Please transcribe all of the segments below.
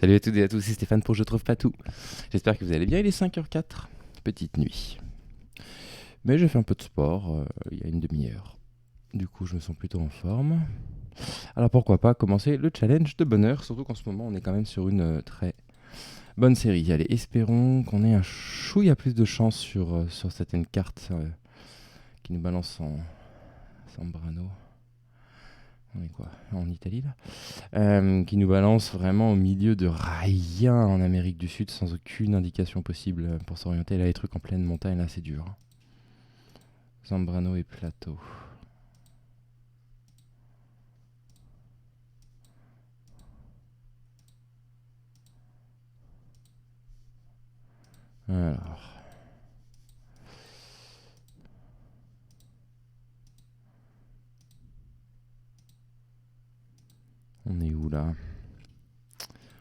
Salut à toutes et à tous, c'est Stéphane pour Je trouve pas tout. J'espère que vous allez bien, il est 5h04, petite nuit. Mais j'ai fait un peu de sport il y a une demi-heure. Du coup, je me sens plutôt en forme. Alors pourquoi pas commencer le challenge de bonheur, surtout qu'en ce moment on est quand même sur une très bonne série. Allez, espérons qu'on ait un chouïa plus de chance sur certaines cartes qui nous balancent en Sambrano. On est quoi? En Italie là qui nous balance vraiment au milieu de rien en Amérique du Sud sans aucune indication possible pour s'orienter. Là, les trucs en pleine montagne, là, c'est dur. Zambrano et Plateau. Alors. On est où là?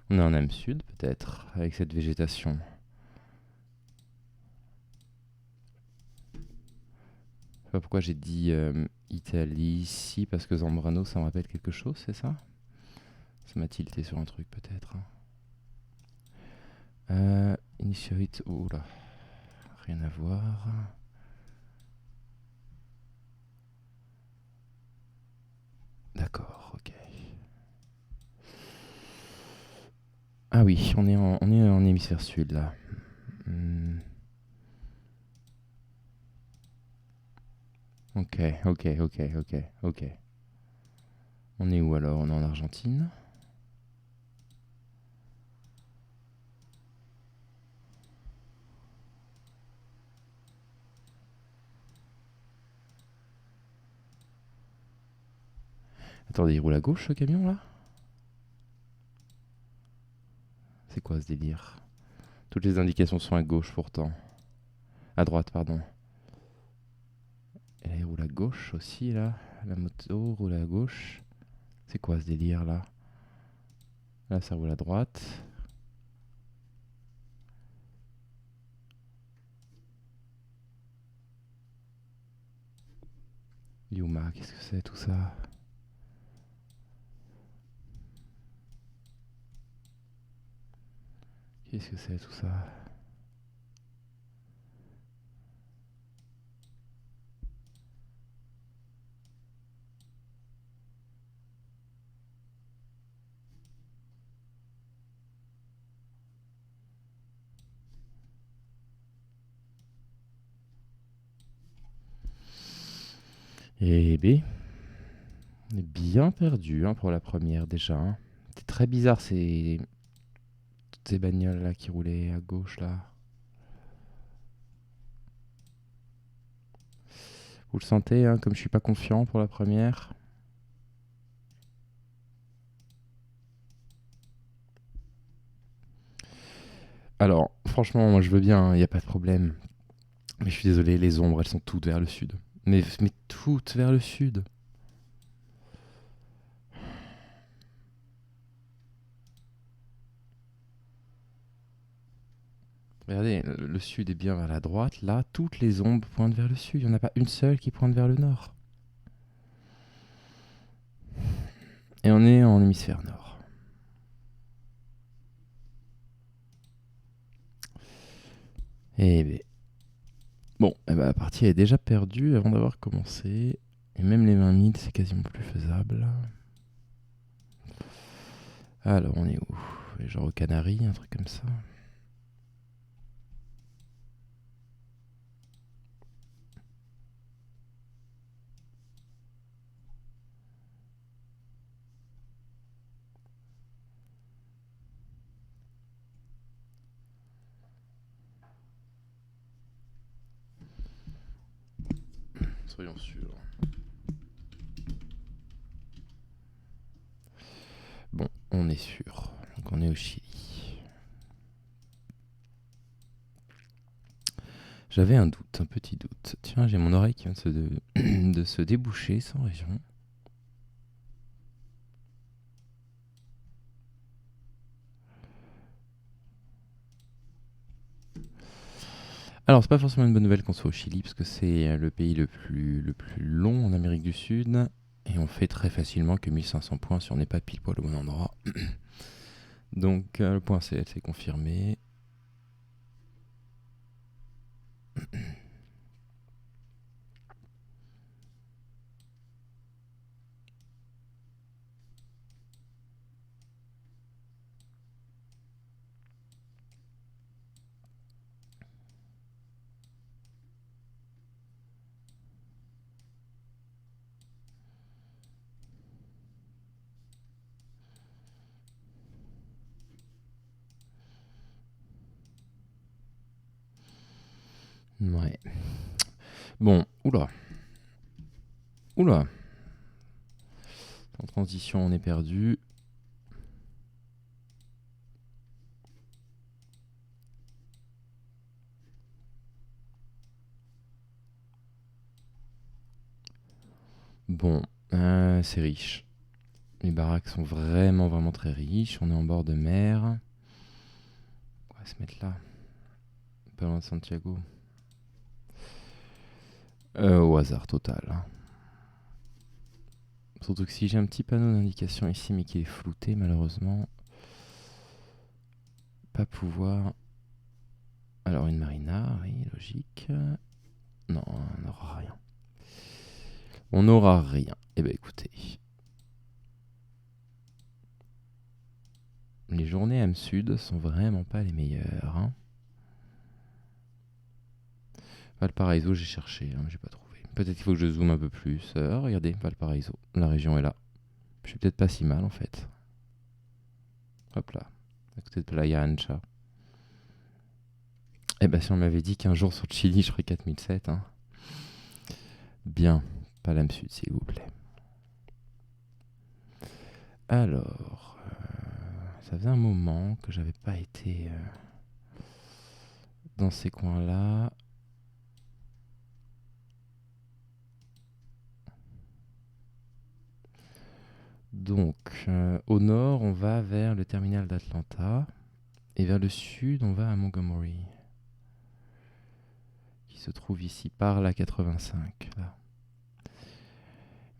On est en Âme Sud, peut-être, avec cette végétation. Je sais pas pourquoi j'ai dit Italie ici, parce que Zambrano, ça me rappelle quelque chose, c'est ça? Ça m'a tilté sur un truc, peut-être. Initiate. Oh là. Rien à voir. D'accord, ok. Ah oui, on est en hémisphère sud là. Hmm. Ok, ok, ok, ok, ok. On est où alors? On est en Argentine. Attendez, il roule à gauche ce camion là? C'est quoi ce délire? Toutes les indications sont à gauche pourtant. À droite, pardon. Et là, il roule à gauche aussi là. La moto roule à gauche. C'est quoi ce délire là? Là, ça roule à droite. Yuma, qu'est-ce que c'est tout ça? Qu'est-ce que c'est tout ça? Eh B. On est bien perdu pour la première déjà. C'est très bizarre toutes ces bagnoles là qui roulaient à gauche là. Vous le sentez, comme je suis pas confiant pour la première. Alors, franchement, moi je veux bien, il n'y a pas de problème. Mais je suis désolé, les ombres, elles sont toutes vers le sud. Mais toutes vers le sud. Regardez, le sud est bien vers la droite. Là, toutes les ombres pointent vers le sud. Il n'y en a pas une seule qui pointe vers le nord. Et on est en hémisphère nord. Eh ben. Bon, la partie est déjà perdue avant d'avoir commencé. Et même les 20 000, c'est quasiment plus faisable. Alors, on est où? Genre aux Canaries, un truc comme ça. Soyons sûrs. Bon, on est sûr. Donc on est au Chili. J'avais un doute, un petit doute. Tiens, j'ai mon oreille qui vient de se déboucher sans raison. Alors, c'est pas forcément une bonne nouvelle qu'on soit au Chili, parce que c'est le pays le plus long en Amérique du Sud, et on fait très facilement que 1500 points si on n'est pas pile poil au bon endroit. Donc le point CL c'est confirmé. Ouais. Bon, oula. Oula. En transition, on est perdu. Bon, c'est riche. Les baraques sont vraiment très riches. On est en bord de mer. On va se mettre là. Pas loin de Santiago. Au hasard total. Hein. Surtout que si j'ai un petit panneau d'indication ici, mais qu'il est flouté, malheureusement, pas pouvoir. Alors une marina, oui, logique. Non, on n'aura rien. On n'aura rien. Eh ben écoutez. Les journées M Sud sont vraiment pas les meilleures. Hein. Valparaiso, j'ai cherché, hein, j'ai pas trouvé. Peut-être qu'il faut que je zoome un peu plus. Regardez, Valparaiso, la région est là. Je suis peut-être pas si mal en fait. Hop là, à côté de Playa Ancha. Eh ben si on m'avait dit qu'un jour sur le Chili, je ferais 4007. Hein. Bien, pas l'âme sud s'il vous plaît. Alors, ça faisait un moment que j'avais pas été dans ces coins-là. Donc, au nord, on va vers le terminal d'Atlanta. Et vers le sud, on va à Montgomery. Qui se trouve ici, par la 85. Là.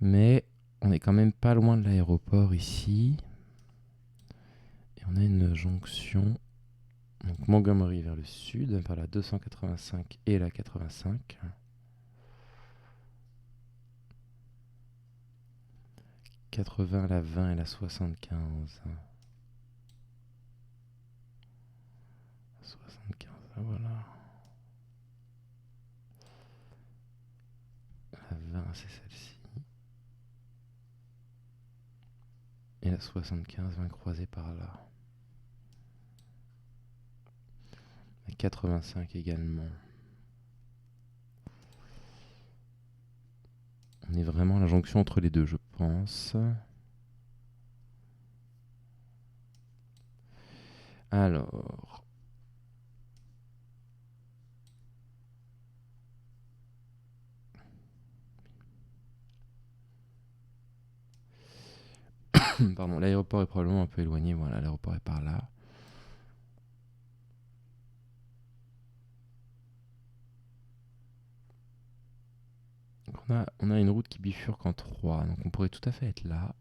Mais on est quand même pas loin de l'aéroport ici. Et on a une jonction. Donc Montgomery vers le sud, par la 285 et la 85. « 80, la 20 et la 75. 75, voilà. La 20, c'est celle-ci. Et la 75 va croiser par là. La 85 également. On est vraiment à la jonction entre les deux, je pense. Alors... Pardon, l'aéroport est probablement un peu éloigné. Voilà, l'aéroport est par là. On a une route qui bifurque en 3, donc on pourrait tout à fait être là.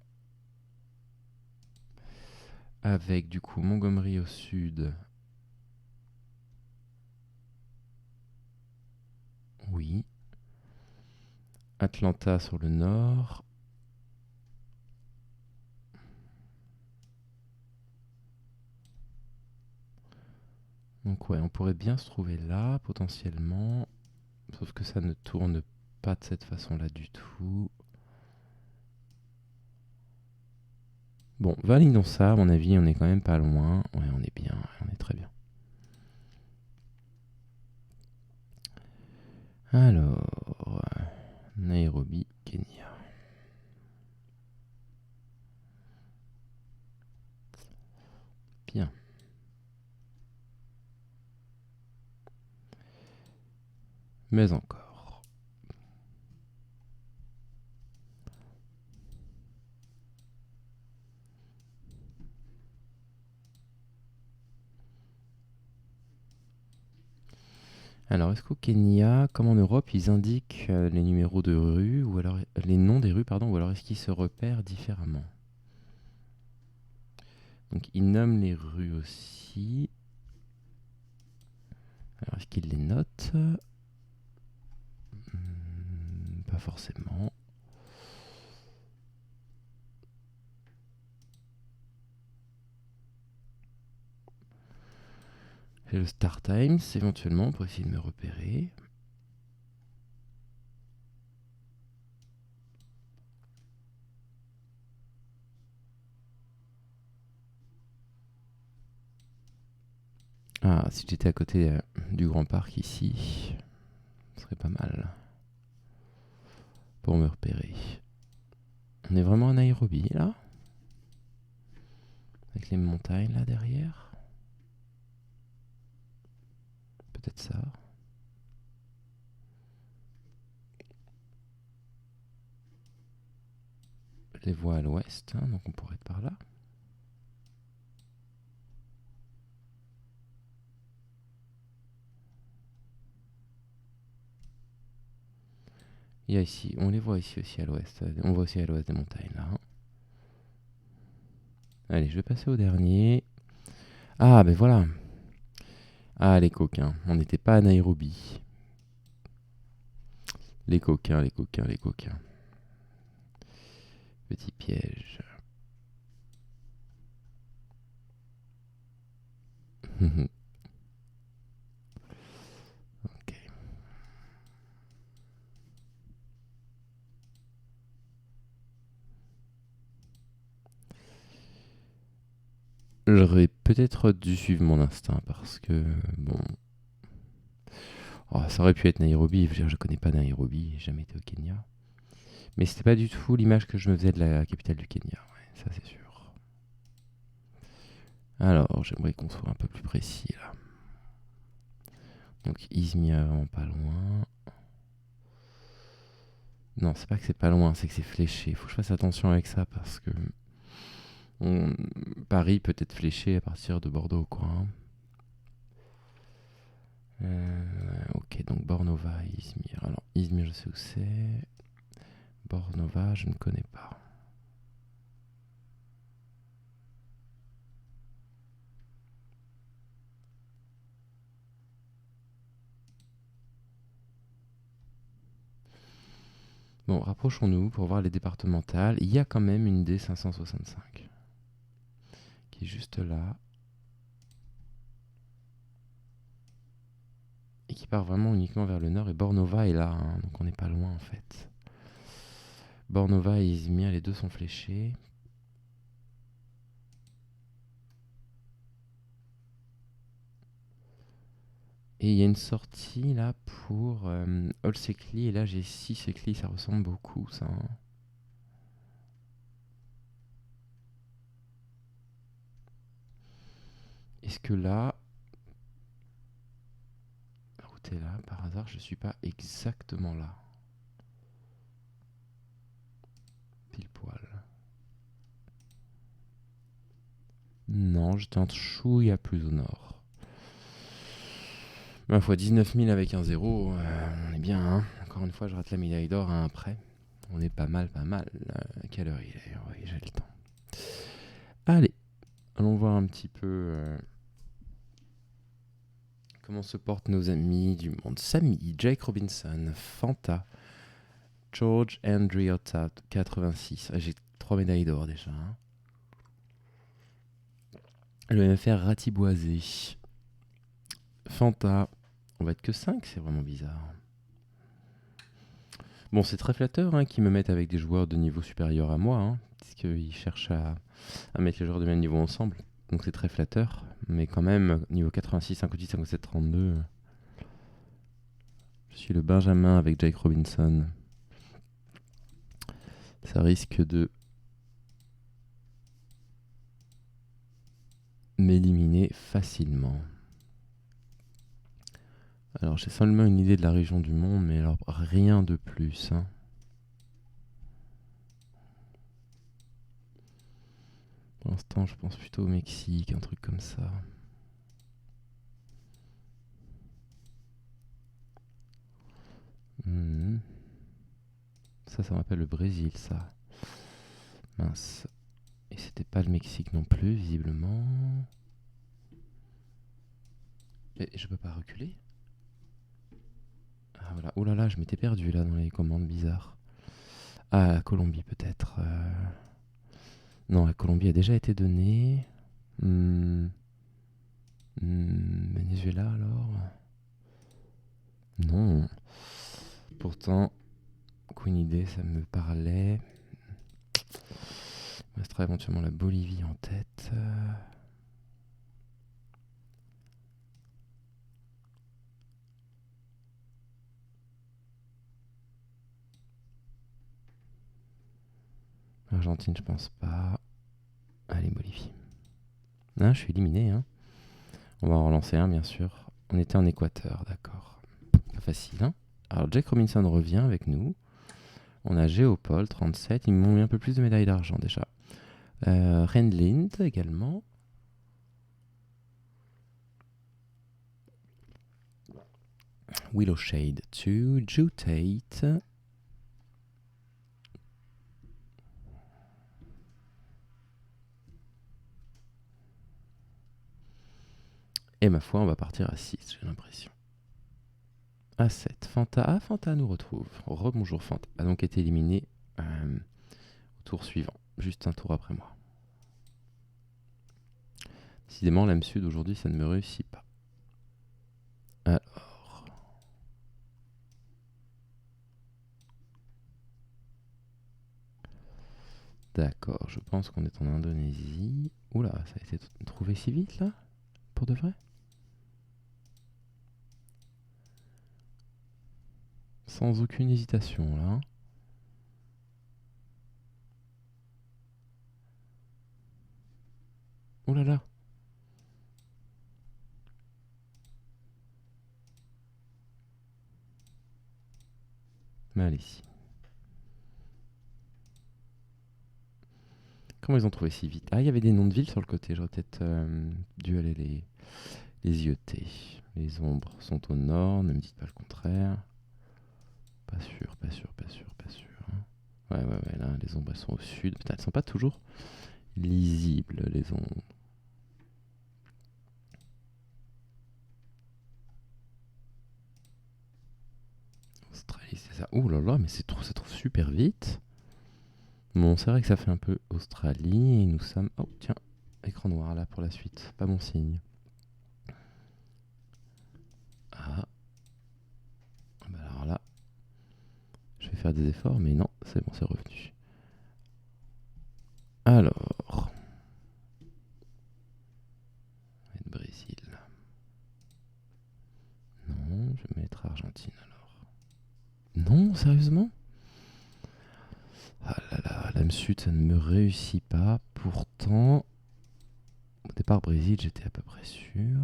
Avec du coup Montgomery au sud. Oui. Atlanta sur le nord. Donc ouais, on pourrait bien se trouver là, potentiellement. Sauf que ça ne tourne pas de cette façon-là du tout. Bon, validons ça, à mon avis, on est quand même pas loin. Ouais, on est bien, on est très bien. Alors, Nairobi, Kenya. Bien. Mais encore. Alors, est-ce qu'au Kenya, comme en Europe, ils indiquent les numéros de rue, ou alors les noms des rues, pardon, ou alors est-ce qu'ils se repèrent différemment? Donc il nomme les rues aussi. Alors est-ce qu'il les note? Pas forcément. J'ai le Star Times éventuellement pour essayer de me repérer. Ah, si j'étais à côté du Grand Parc ici, ce serait pas mal pour me repérer. On est vraiment en Nairobi là, avec les montagnes là derrière. Peut-être ça. Je les vois à l'ouest, hein, donc on pourrait être par là. Il y a ici, on les voit ici aussi à l'ouest. On voit aussi à l'ouest des montagnes là. Allez, je vais passer au dernier. Ah, ben voilà. Ah, les coquins. On n'était pas à Nairobi. Les coquins, les coquins, les coquins. Petit piège. Ok. J'aurais peut-être dû suivre mon instinct parce que, bon. Oh, ça aurait pu être Nairobi. Je veux dire, je connais pas Nairobi, j'ai jamais été au Kenya. Mais c'était pas du tout l'image que je me faisais de la capitale du Kenya. Ouais, ça c'est sûr. Alors, j'aimerais qu'on soit un peu plus précis là. Donc, Izmir, vraiment pas loin. Non, c'est pas que c'est pas loin, c'est que c'est fléché. Faut que je fasse attention avec ça parce que Paris peut être fléché à partir de Bordeaux, quoi. Ok, donc Bornova, Izmir. Alors, Izmir, je sais où c'est. Bornova, je ne connais pas. Bon, rapprochons-nous pour voir les départementales. Il y a quand même une D565 qui est juste là et qui part vraiment uniquement vers le nord. Et Bornova est là, hein, donc on n'est pas loin en fait. Bornova et Izmir, les deux sont fléchés. Et il y a une sortie là pour Olsekli. Et là j'ai 6 Sekli, ça ressemble beaucoup ça. Hein. Est-ce que là, la route est là, par hasard, je suis pas exactement là. Pile poil. Non, j'étais un chouïa à plus au nord. Ma foi, 19 000 avec un zéro, on est bien. Hein. Encore une fois, je rate la médaille d'or à un prêt. On est pas mal, pas mal. Quelle heure il est? Oui, j'ai le temps. Allez, allons voir un petit peu comment se portent nos amis du monde. Samy, Jake Robinson, Fanta, George Andriotta, 86. Ah, j'ai 3 médailles d'or déjà. Hein. Le MFR Ratiboisé. Fanta. On va être que 5, c'est vraiment bizarre. Bon, c'est très flatteur hein, qu'ils me mettent avec des joueurs de niveau supérieur à moi, hein, puisqu'ils cherchent à mettre les joueurs de même niveau ensemble. Donc c'est très flatteur. Mais quand même, niveau 86, 58, 57, 32, je suis le Benjamin avec Jake Robinson. Ça risque de m'éliminer facilement. Alors j'ai seulement une idée de la région du monde, mais alors rien de plus. Hein. Pour l'instant, je pense plutôt au Mexique, un truc comme ça. Ça me rappelle le Brésil, ça. Mince. Et c'était pas le Mexique non plus, visiblement. Et je peux pas reculer? Ah voilà, oh là là, je m'étais perdu là dans les commandes bizarres. Ah, la Colombie peut-être. Non, la Colombie a déjà été donnée. Hmm, Venezuela alors? Non. Pourtant, Queen idée, ça me parlait. Il me restera éventuellement la Bolivie en tête. Argentine, je pense pas. Allez, Bolivie. Ah, je suis éliminé, hein. On va en relancer un, bien sûr. On était en Équateur, d'accord. Pas facile, hein. Alors, Jack Robinson revient avec nous. On a Géopold, 37. Ils m'ont mis un peu plus de médailles d'argent, déjà. Rendlind, également. Willow Shade 2. Joe Tate. Et ma foi, on va partir à 6, j'ai l'impression. À 7. Fanta. Ah, Fanta nous retrouve. Rebonjour, Fanta. A donc été éliminé au tour suivant. Juste un tour après moi. Décidément, l'âme sud aujourd'hui, ça ne me réussit pas. Alors. D'accord, je pense qu'on est en Indonésie. Oula, ça a été trouvé si vite là? Pour de vrai? Sans aucune hésitation là. Oh là là. Malaisie. Comment ils ont trouvé si vite? Ah, il y avait des noms de villes sur le côté. J'aurais peut-être dû aller les yeuter. Les ombres sont au nord, ne me dites pas le contraire. Pas sûr, pas sûr, pas sûr, pas sûr. Ouais, là, les ombres elles sont au sud. Putain, elles sont pas toujours lisibles, les ombres. Australie, c'est ça. Ouh là là, mais ça trouve super vite. Bon, c'est vrai que ça fait un peu Australie et nous sommes... Oh, tiens, écran noir là pour la suite. Pas bon signe. Ah. Bah alors là, je vais faire des efforts, mais non, c'est bon, c'est revenu. Alors... Brésil. Non, je vais mettre Argentine alors. Non, sérieusement? Ah là là, l'âme sud, ça ne me réussit pas. Pourtant, au départ, Brésil, j'étais à peu près sûr.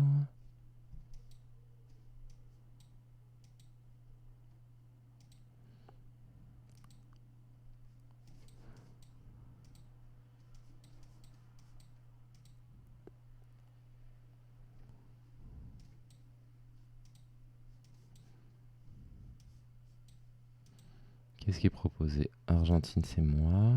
Qu'est-ce qui est proposé? Argentine, c'est moi.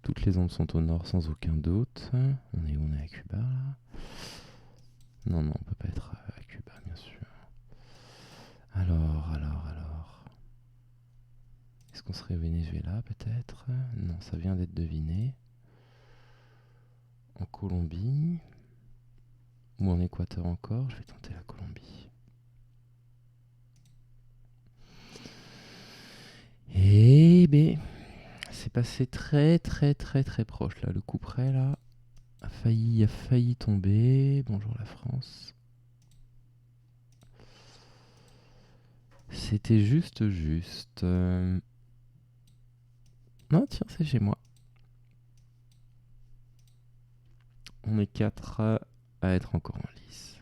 Toutes les ondes sont au nord sans aucun doute. On est à Cuba là? Non, on peut pas être à Cuba, bien sûr. Alors. Est-ce qu'on serait au Venezuela peut-être? Non, ça vient d'être deviné. En Colombie? Ou en Équateur encore? Je vais tenter la Colombie. Eh ben, c'est passé très proche là. Le coup près là a failli tomber. Bonjour la France. C'était juste. Non, tiens, c'est chez moi. On est 4 à être encore en lice.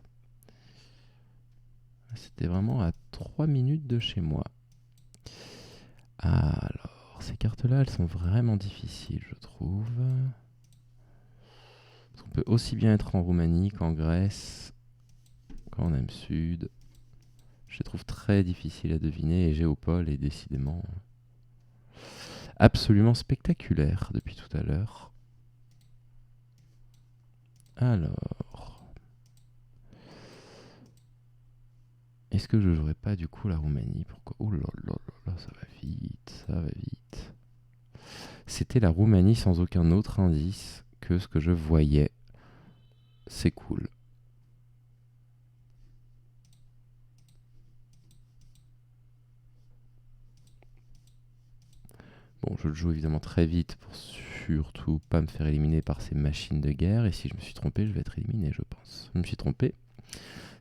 C'était vraiment à 3 minutes de chez moi. Alors, ces cartes-là, elles sont vraiment difficiles, je trouve. Parce qu'on peut aussi bien être en Roumanie qu'en Grèce, qu'en Âme Sud. Je les trouve très difficiles à deviner et Géopole est décidément absolument spectaculaire depuis tout à l'heure. Alors, est-ce que je jouerais pas du coup la Roumanie? Pourquoi? Oh là là là là, ça va vite, ça va vite. C'était la Roumanie sans aucun autre indice que ce que je voyais. C'est cool. Bon, je le joue évidemment très vite pour surtout pas me faire éliminer par ces machines de guerre. Et si je me suis trompé, je vais être éliminé, je pense. Je me suis trompé.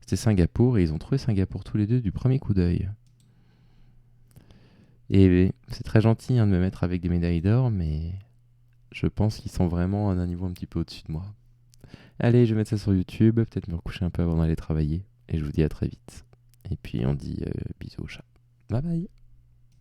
C'était Singapour et ils ont trouvé Singapour tous les deux du premier coup d'œil. Et c'est très gentil de me mettre avec des médailles d'or, mais je pense qu'ils sont vraiment à un niveau un petit peu au-dessus de moi. Allez, je vais mettre ça sur YouTube, peut-être me recoucher un peu avant d'aller travailler. Et je vous dis à très vite. Et puis on dit bisous au chat. Bye bye.